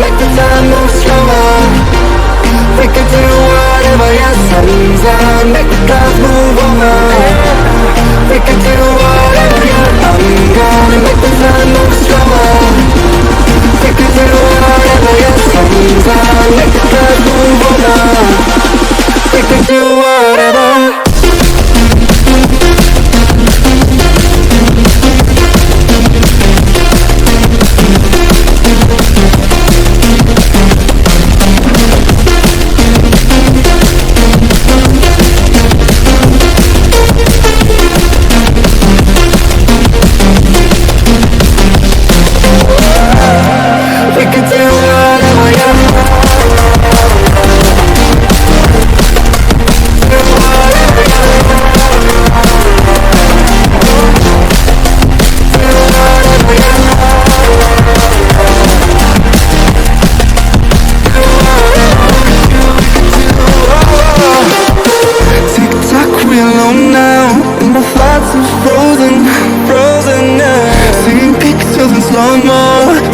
make the time move slower. We could do whatever, yeah, sunshine, make the clouds move over. We could do whatever, yeah, I'm gonna make the time move slower. We could do whatever, yeah, sunshine, make the clouds move over. We could do whatever.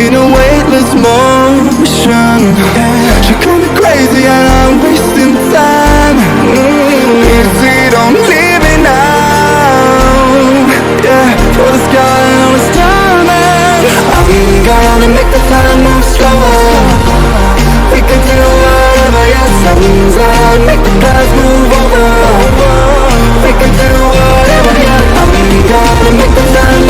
In a weightless motion, she called me crazy and I'm wasting time. Easy, don't leave me now. Yeah, for the sky on a starman. I'm gonna make the time move slower. We can do whatever, yeah, sun's out, make the clouds move over. We can do whatever, yeah, I'm gonna make the time move.